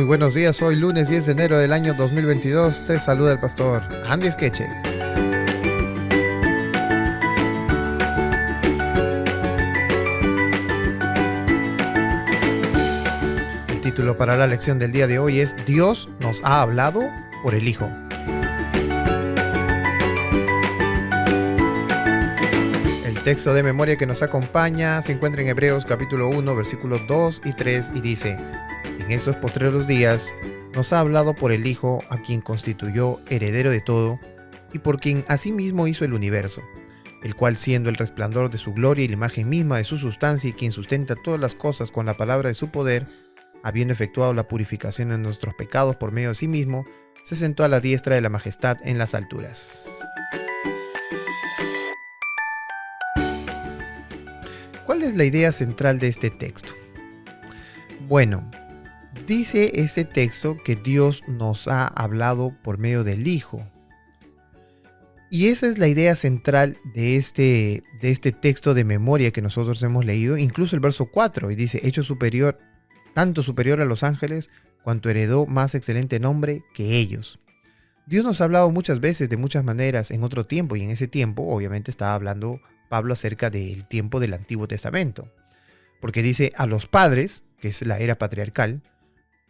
Muy buenos días, hoy lunes 10 de enero del año 2022. Te saluda el pastor Andy Skeche. El título para la lección del día de hoy es Dios nos ha hablado por el Hijo. El texto de memoria que nos acompaña se encuentra en Hebreos capítulo 1, versículos 2 y 3 y dice: En estos postreros días nos ha hablado por el Hijo, a quien constituyó heredero de todo, y por quien asimismo hizo el universo, el cual, siendo el resplandor de su gloria y la imagen misma de su sustancia, y quien sustenta todas las cosas con la palabra de su poder, habiendo efectuado la purificación de nuestros pecados por medio de sí mismo, se sentó a la diestra de la majestad en las alturas. ¿Cuál es la idea central de este texto? Bueno, dice ese texto que Dios nos ha hablado por medio del Hijo. Y esa es la idea central de este texto de memoria que nosotros hemos leído, incluso el verso 4, y dice: hecho superior, tanto superior a los ángeles, cuanto heredó más excelente nombre que ellos. Dios nos ha hablado muchas veces, de muchas maneras, en otro tiempo, y en ese tiempo obviamente estaba hablando Pablo acerca del tiempo del Antiguo Testamento. Porque dice a los padres, que es la era patriarcal,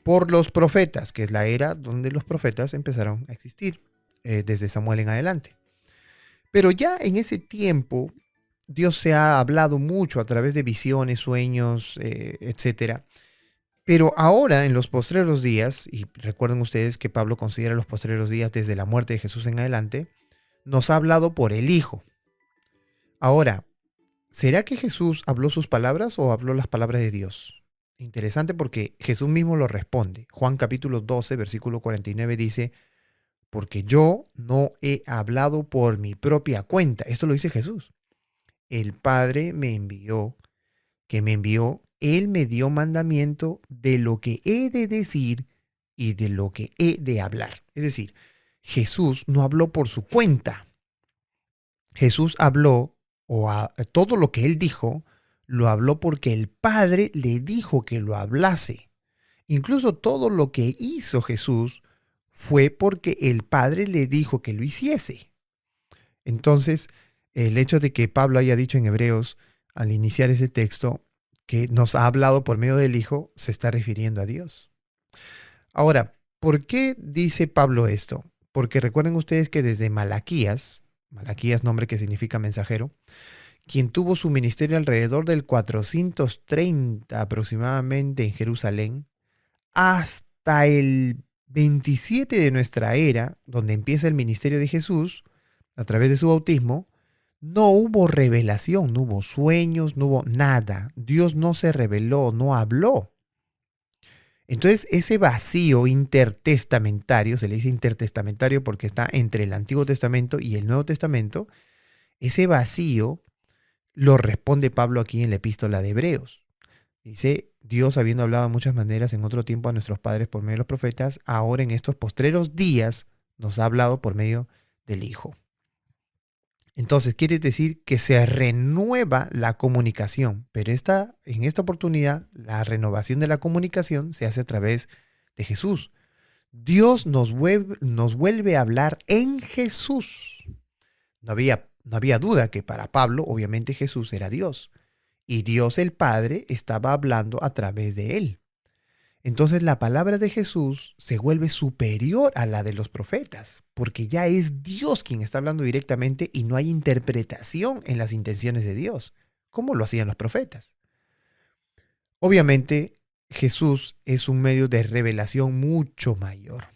por los profetas, que es la era donde los profetas empezaron a existir, desde Samuel en adelante. Pero ya en ese tiempo, Dios se ha hablado mucho a través de visiones, sueños, etc. Pero ahora, en los postreros días, y recuerden ustedes que Pablo considera los postreros días desde la muerte de Jesús en adelante, nos ha hablado por el Hijo. Ahora, ¿será que Jesús habló sus palabras o habló las palabras de Dios? Interesante, porque Jesús mismo lo responde. Juan capítulo 12, versículo 49 dice: porque yo no he hablado por mi propia cuenta. Esto lo dice Jesús. El Padre me envió, Él me dio mandamiento de lo que he de decir y de lo que he de hablar. Es decir, Jesús no habló por su cuenta. Jesús habló, todo lo que Él dijo, lo habló porque el Padre le dijo que lo hablase. Incluso todo lo que hizo Jesús fue porque el Padre le dijo que lo hiciese. Entonces, el hecho de que Pablo haya dicho en Hebreos, al iniciar ese texto, que nos ha hablado por medio del Hijo, se está refiriendo a Dios. Ahora, ¿por qué dice Pablo esto? Porque recuerden ustedes que desde Malaquías, nombre que significa mensajero, quien tuvo su ministerio alrededor del 430 aproximadamente en Jerusalén, hasta el 27 de nuestra era, donde empieza el ministerio de Jesús, a través de su bautismo, no hubo revelación, no hubo sueños, no hubo nada. Dios no se reveló, no habló. Entonces, ese vacío intertestamentario, se le dice intertestamentario porque está entre el Antiguo Testamento y el Nuevo Testamento, ese vacío lo responde Pablo aquí en la epístola de Hebreos. Dice: Dios, habiendo hablado de muchas maneras en otro tiempo a nuestros padres por medio de los profetas, ahora en estos postreros días nos ha hablado por medio del Hijo. Entonces quiere decir que se renueva la comunicación, pero en esta oportunidad la renovación de la comunicación se hace a través de Jesús. Dios nos vuelve a hablar en Jesús. No había duda que para Pablo obviamente Jesús era Dios. Y Dios el Padre estaba hablando a través de él. Entonces la palabra de Jesús se vuelve superior a la de los profetas, porque ya es Dios quien está hablando directamente y no hay interpretación en las intenciones de Dios, como lo hacían los profetas. Obviamente Jesús es un medio de revelación mucho mayor.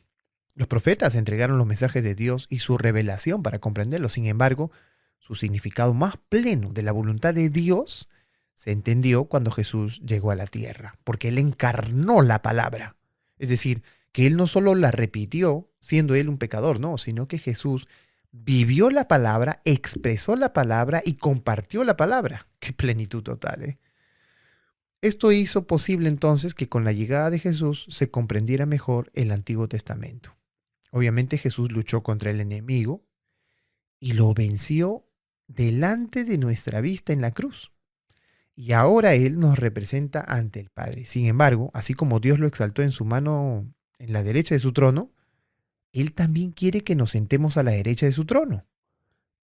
Los profetas entregaron los mensajes de Dios y su revelación para comprenderlos. Sin embargo, su significado más pleno de la voluntad de Dios se entendió cuando Jesús llegó a la tierra, porque Él encarnó la palabra. Es decir, que Él no solo la repitió, siendo Él un pecador, no, sino que Jesús vivió la palabra, expresó la palabra y compartió la palabra. ¡Qué plenitud total! Esto hizo posible entonces que con la llegada de Jesús se comprendiera mejor el Antiguo Testamento. Obviamente Jesús luchó contra el enemigo y lo venció delante de nuestra vista en la cruz. y ahora Él nos representa ante el Padre. Sin embargo, así como Dios lo exaltó en su mano en la derecha de su trono, Él también quiere que nos sentemos a la derecha de su trono.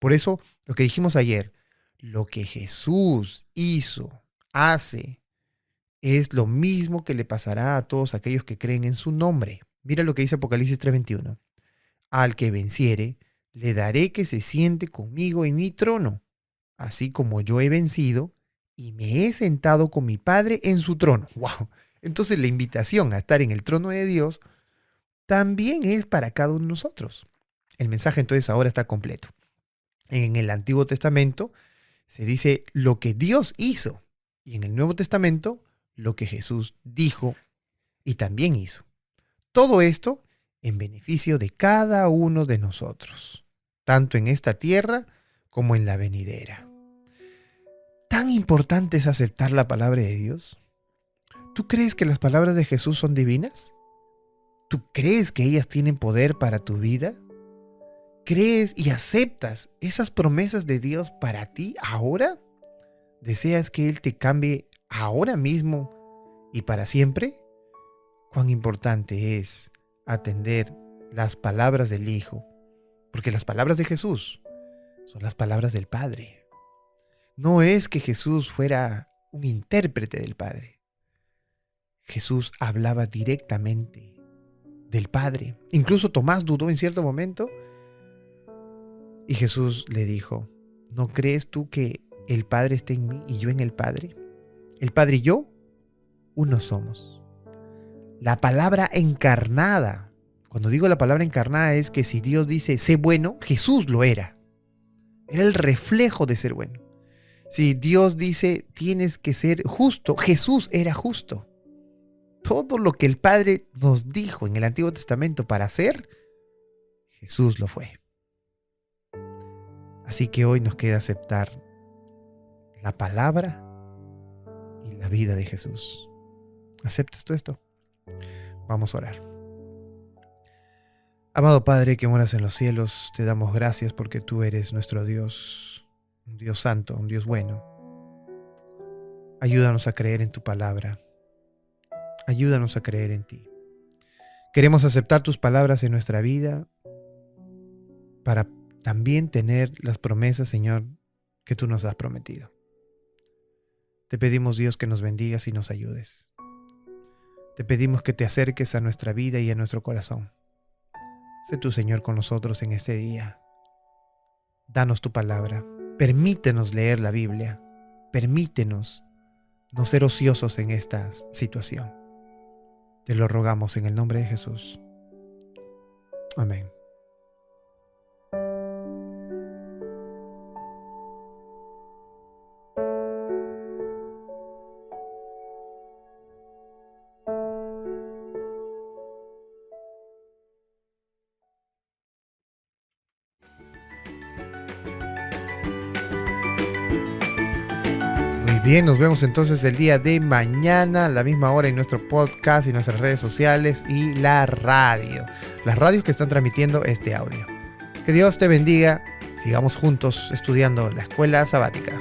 Por eso, lo que dijimos ayer, lo que Jesús hizo, hace, es lo mismo que le pasará a todos aquellos que creen en su nombre. Mira lo que dice Apocalipsis 3:21. Al que venciere, le daré que se siente conmigo en mi trono, así como yo he vencido y me he sentado con mi Padre en su trono. ¡Wow! Entonces la invitación a estar en el trono de Dios también es para cada uno de nosotros. El mensaje entonces ahora está completo. En el Antiguo Testamento se dice lo que Dios hizo y en el Nuevo Testamento lo que Jesús dijo y también hizo. Todo esto en beneficio de cada uno de nosotros, tanto en esta tierra como en la venidera. ¿Tan importante es aceptar la palabra de Dios? ¿Tú crees que las palabras de Jesús son divinas? ¿Tú crees que ellas tienen poder para tu vida? ¿Crees y aceptas esas promesas de Dios para ti ahora? ¿Deseas que Él te cambie ahora mismo y para siempre? Cuán importante es atender las palabras del Hijo, porque las palabras de Jesús son las palabras del Padre. No es que Jesús fuera un intérprete del Padre. Jesús hablaba directamente del Padre. Incluso Tomás dudó en cierto momento y Jesús le dijo, ¿no crees tú que el Padre esté en mí y yo en el Padre? El Padre y yo, uno somos. La palabra encarnada, cuando digo la palabra encarnada es que si Dios dice sé bueno, Jesús lo era. Era el reflejo de ser bueno. Si Dios dice tienes que ser justo, Jesús era justo. Todo lo que el Padre nos dijo en el Antiguo Testamento para hacer, Jesús lo fue. Así que hoy nos queda aceptar la palabra y la vida de Jesús. ¿Aceptas tú esto? Vamos a orar. Amado Padre que moras en los cielos, te damos gracias porque tú eres nuestro Dios, un Dios santo, un Dios bueno. Ayúdanos a creer en tu palabra. Ayúdanos a creer en ti. Queremos aceptar tus palabras en nuestra vida para también tener las promesas, Señor, que tú nos has prometido. Te pedimos, Dios, que nos bendigas y nos ayudes. Te pedimos que te acerques a nuestra vida y a nuestro corazón. Sé tú, Señor, con nosotros en este día. Danos tu palabra. Permítenos leer la Biblia. Permítenos no ser ociosos en esta situación. Te lo rogamos en el nombre de Jesús. Amén. Bien, nos vemos entonces el día de mañana a la misma hora en nuestro podcast y nuestras redes sociales y la radio. Las radios que están transmitiendo este audio. Que Dios te bendiga. Sigamos juntos estudiando la escuela sabática.